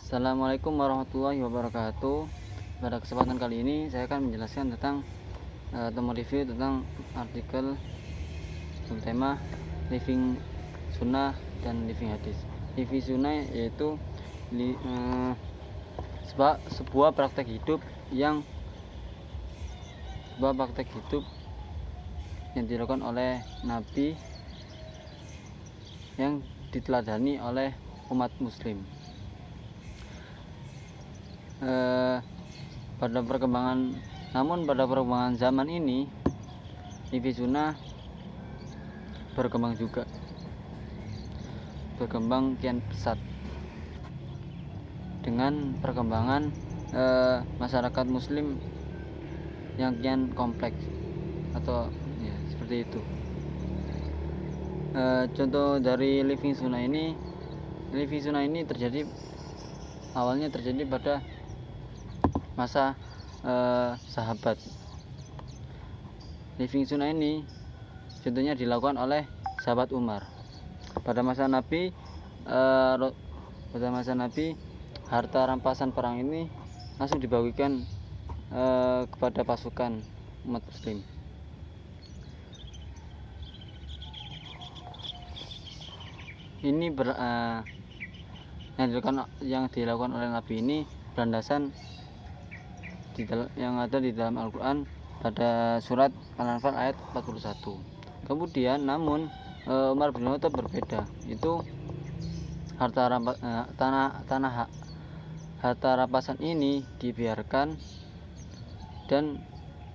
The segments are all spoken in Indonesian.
Assalamualaikum warahmatullahi wabarakatuh. Pada kesempatan kali ini saya akan menjelaskan tentang atau mereview tentang artikel bertema living sunnah dan living hadis. Living sunnah yaitu sebuah praktek hidup yang dilakukan oleh Nabi yang diteladani oleh umat muslim. Pada perkembangan zaman ini, living sunnah berkembang kian pesat dengan perkembangan masyarakat muslim yang kian kompleks atau ya, seperti itu. Contoh dari living sunnah ini awalnya terjadi pada masa sahabat. Living sunnah ini contohnya dilakukan oleh sahabat Umar. Pada masa Nabi, harta rampasan perang ini langsung dibagikan kepada pasukan umat muslim. Ini yang dilakukan oleh Nabi ini berlandasan yang ada di dalam Al-Quran pada surat Al-Anfal ayat 41. Kemudian namun Umar bin Khattab berbeda. Itu harta rampasan ini dibiarkan dan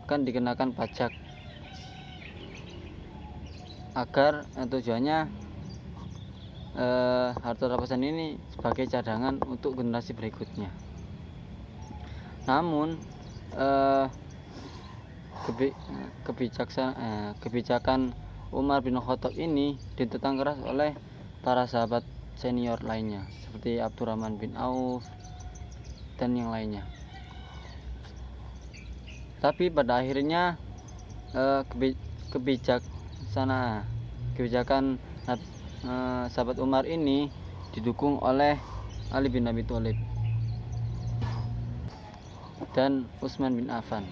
akan dikenakan pajak agar tujuannya harta rampasan ini sebagai cadangan untuk generasi berikutnya. Namun kebijakan Umar bin Khattab ini ditentang keras oleh para sahabat senior lainnya seperti Abdurrahman bin Auf dan yang lainnya. Tapi pada akhirnya kebijakan sahabat Umar ini didukung oleh Ali bin Abi Thalib dan Utsman bin Affan.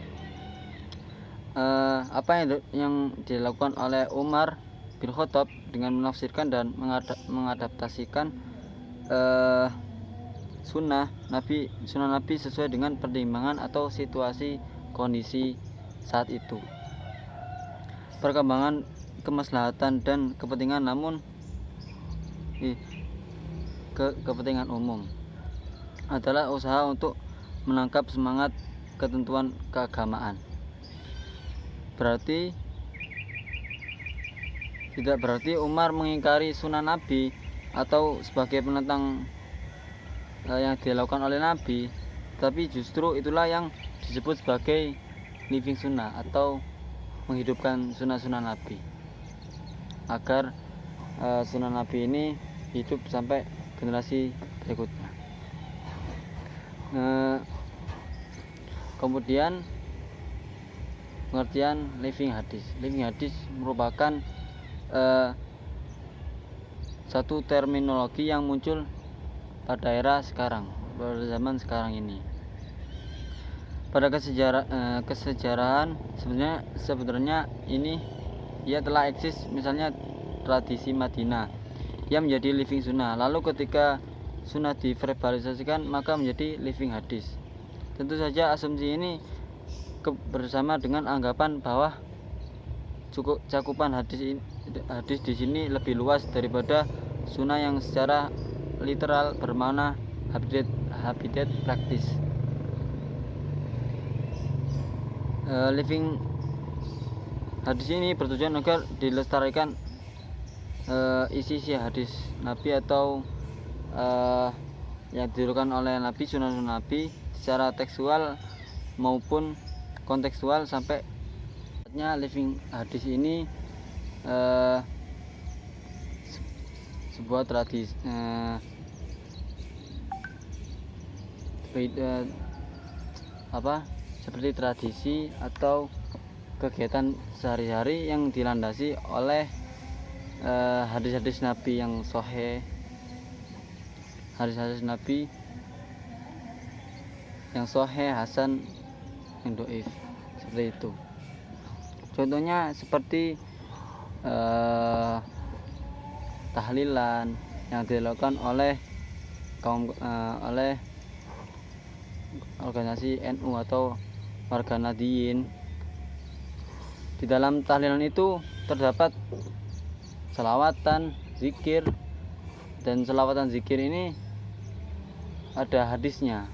Apa yang dilakukan oleh Umar bin Khattab dengan menafsirkan dan mengadaptasikan sunnah Nabi sesuai dengan pertimbangan atau situasi kondisi saat itu. Perkembangan kemaslahatan dan kepentingan kepentingan umum adalah usaha untuk menangkap semangat ketentuan keagamaan. Tidak berarti Umar mengingkari sunnah Nabi atau sebagai penentang yang dilakukan oleh Nabi, tapi justru itulah yang disebut sebagai living sunnah atau menghidupkan sunnah-sunnah Nabi agar sunnah Nabi ini hidup sampai generasi berikutnya. Kemudian pengertian living hadis merupakan satu terminologi yang muncul pada zaman sekarang ini. Pada kesejarahan sebenarnya ini ia telah eksis, misalnya tradisi Madinah yang menjadi living sunnah. Lalu ketika sunnah diverbalisasikan maka menjadi living hadis. Tentu saja asumsi ini bersama dengan anggapan bahwa cakupan hadis di sini lebih luas daripada sunnah yang secara literal bermakna habitat praktis. Living hadis ini bertujuan agar dilestarikan isi hadis Nabi atau yang dilakukan oleh Nabi, sunnah Nabi secara tekstual maupun kontekstual sampai living hadis ini sebuah tradisi seperti tradisi atau kegiatan sehari-hari yang dilandasi oleh hadis-hadis Nabi yang sahih, hadis-hadis Nabi yang sahih, hasan, yang dhaif, seperti itu. Contohnya seperti tahlilan yang dilakukan oleh oleh organisasi NU atau warga Nahdliyin. Di dalam tahlilan itu terdapat selawatan, zikir, dan selawatan zikir ini ada hadisnya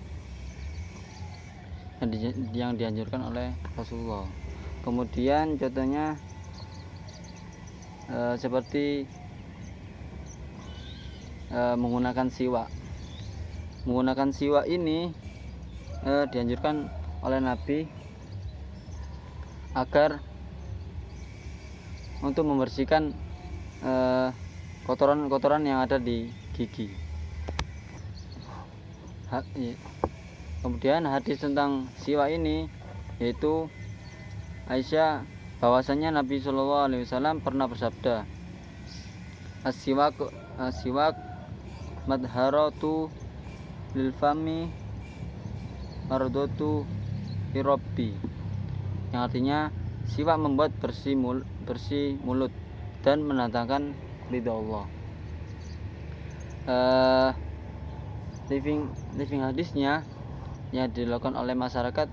yang dianjurkan oleh Rasulullah. Kemudian contohnya seperti menggunakan siwak. Menggunakan siwak ini dianjurkan oleh Nabi agar untuk membersihkan kotoran-kotoran yang ada di gigi. Kemudian hadis tentang siwak ini yaitu Aisyah, bahwasanya Nabi SAW pernah bersabda, as-siwak madharatu lil fami mardatu irabbi, yang artinya siwak membuat bersih mulut dan mendatangkan ridha Allah. Living hadisnya yang dilakukan oleh masyarakat,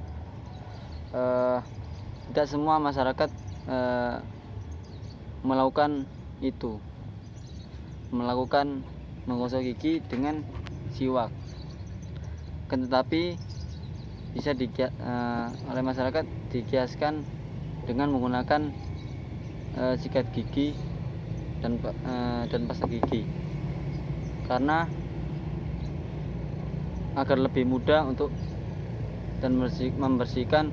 tidak semua masyarakat melakukan menggosok gigi dengan siwak, tetapi bisa oleh masyarakat dikiaskan dengan menggunakan sikat gigi dan pasta gigi, karena agar lebih mudah untuk dan membersihkan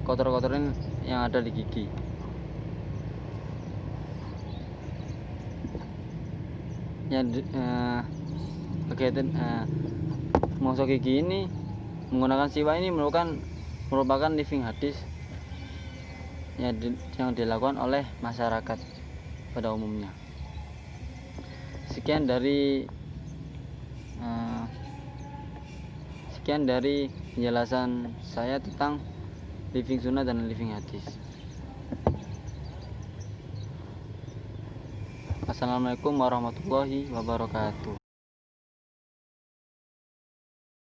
kotor-kotoran yang ada di gigi. Kegiatan menggosok gigi ini menggunakan siwak ini merupakan living hadis yang dilakukan oleh masyarakat pada umumnya. Sekian dari penjelasan saya tentang living sunnah dan living hadis. Assalamualaikum warahmatullahi wabarakatuh.